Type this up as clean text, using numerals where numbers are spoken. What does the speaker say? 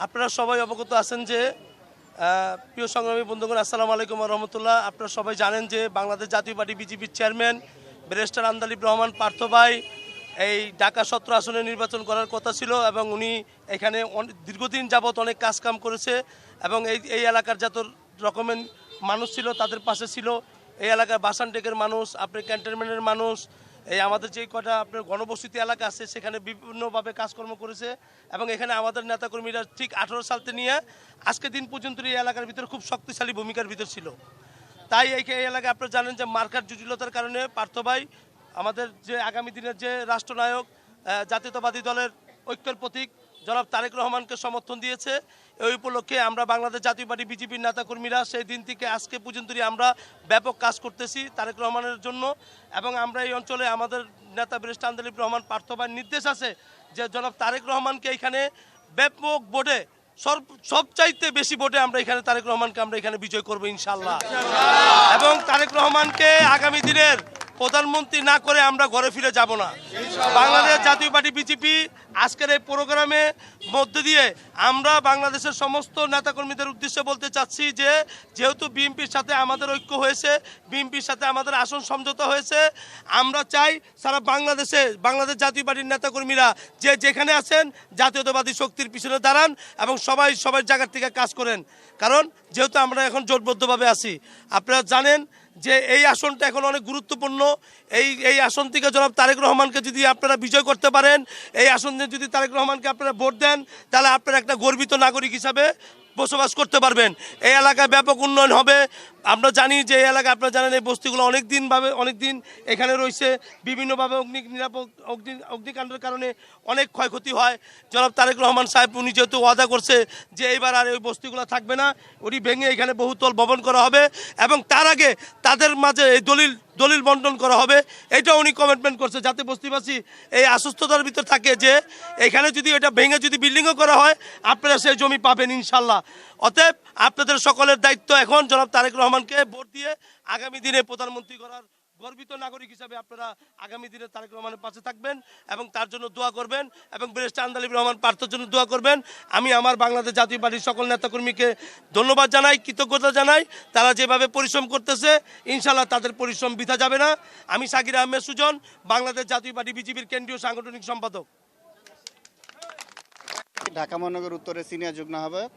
আপনারা সবাই অবগত আছেন যে প্রিয় সংগ্রামী বন্ধুগণ, আসসালামু আলাইকুম ওয়া রাহমাতুল্লাহ। আপনারা সবাই জানেন যে বাংলাদেশ জাতীয় পার্টি বিজেপির চেয়ারম্যান ব্যারিস্টার আন্দালিব রহমান পার্থ ভাই এই ঢাকা 17 আসনে নির্বাচন করার কথা ছিল এবং উনি এখানে দীর্ঘদিন যাবৎ অনেক কাজকাম করেছে এবং এই এলাকার যত রকমের মানুষ ছিল তাদের পাশে ছিল। এই এলাকার বাসানটেকের মানুষ, আপনার ক্যান্টনমেন্টের মানুষ, এই আমাদের যে কটা আপনার গণবসতি এলাকা আছে সেখানে বিভিন্নভাবে কাজকর্ম করেছে এবং এখানে আমাদের নেতাকর্মীরা ঠিক 18 সালতে নিয়ে আজকে দিন পর্যন্ত এই এলাকার ভিতরে খুব শক্তিশালী ভূমিকার ভিতর ছিল। তাই এই এলাকায় আপনারা জানেন যে মার্কার জটিলতার কারণে পার্থ ভাই আমাদের যে আগামী দিনের যে রাষ্ট্রনায়ক জাতীয়তাবাদী দলের ঐক্যের প্রতীক জনাব তারেক রহমানকে সমর্থন দিয়েছে। এই উপলক্ষে আমরা বাংলাদেশ জাতীয় পার্টি বিজেপির নেতাকর্মীরা সেই দিন থেকে আজকে পর্যন্তই আমরা ব্যাপক কাজ করতেছি তারেক রহমানের জন্য এবং আমরা এই অঞ্চলে আমাদের নেতা ব্যারিস্টার আন্দালিব রহমান পার্থ ভাইয়ের নির্দেশ আছে যে জনাব তারেক রহমানকে এখানে ব্যাপক ভোটে সবচাইতে বেশি ভোটে আমরা এখানে তারেক রহমানকে আমরা এখানে বিজয় করবো ইনশাল্লাহ। এবং তারেক রহমানকে আগামী দিনের প্রধানমন্ত্রী না করে আমরা ঘরে ফিরে যাব না। বাংলাদেশ জাতীয় পার্টি বিজেপি আজকের এই প্রোগ্রামে মধ্যে দিয়ে আমরা বাংলাদেশের সমস্ত নেতাকর্মীদের উদ্দেশ্যে বলতে চাচ্ছি যে যেহেতু বিএনপির সাথে আমাদের ঐক্য হয়েছে, বিএনপির সাথে আমাদের আসন সমঝোতা হয়েছে, আমরা চাই সারা বাংলাদেশে বাংলাদেশ জাতীয় পার্টির নেতাকর্মীরা যে যেখানে আছেন জাতীয়তাবাদী শক্তির পিছনে দাঁড়ান এবং সবাই জায়গার থেকে কাজ করেন। কারণ যেহেতু আমরা এখন জোটবদ্ধভাবে আছি, আপনারা জানেন যে এই আসনটা এখন অনেক গুরুত্বপূর্ণ। এই আসন থেকে জনাব তারেক রহমানকে যদি আপনারা বিজয় করতে পারেন, এই আসনে যদি তারেক রহমানকে আপনারা ভোট দেন, তাহলে আপনারা একটা গর্বিত নাগরিক হিসাবে বসবাস করতে পারবেন। এই এলাকায় ব্যাপক উন্নয়ন হবে। আমরা জানি যে এই এলাকা আপনারা জানেন এই বস্তিগুলো অনেক দিন এখানে রয়েছে, বিভিন্নভাবে অগ্নিকাণ্ডের কারণে অনেক ক্ষয়ক্ষতি হয়। জনাব তারেক রহমান সাহেব উনি যেহেতু ওয়াদা করছে যে এইবার আর ওই বস্তিগুলো থাকবে না, উনি ভেঙে এখানে বহুতল ভবন করা হবে এবং তার আগে তাদের মাঝে এই দলিল বন্টন করা হবে, এটা উনি কমিটমেন্ট করছে যাতে বস্তিবাসী এই অসুস্থতার ভিতর থাকে যে এখানে যদি এটা ভেঙে যদি বিল্ডিংও করা হয় আপনারা সেই জমি পাবেন ইনশাল্লাহ। অতএব আপনাদের সকলের দায়িত্ব এখন জনাব তারেক রহমানকে ভোট দিয়ে আগামী দিনে প্রধানমন্ত্রী করার গর্বিত নাগরিক হিসাবে আপনারা আগামী দিনে তারেক রহমানের পাশে থাকবেন এবং তার জন্য দোয়া করবেন এবং ব্যারিস্টার আন্দালিব রহমান পার্থর জন্য দোয়া করবেন। আমি আমার বাংলাদেশ জাতীয় পার্টির সকল নেতাকর্মীকে ধন্যবাদ জানাই, কৃতজ্ঞতা জানাই। তারা যেভাবে পরিশ্রম করতেছে ইনশাল্লাহ তাদের পরিশ্রম বৃথা যাবে না। আমি সাকির আহমেদ সুজন, বাংলাদেশ জাতীয় পার্টি বিজেপির কেন্দ্রীয় সাংগঠনিক সম্পাদক। ঢাকা মহানগর উত্তরে সিনিয়র যুগ্ম আহ্বায়ক।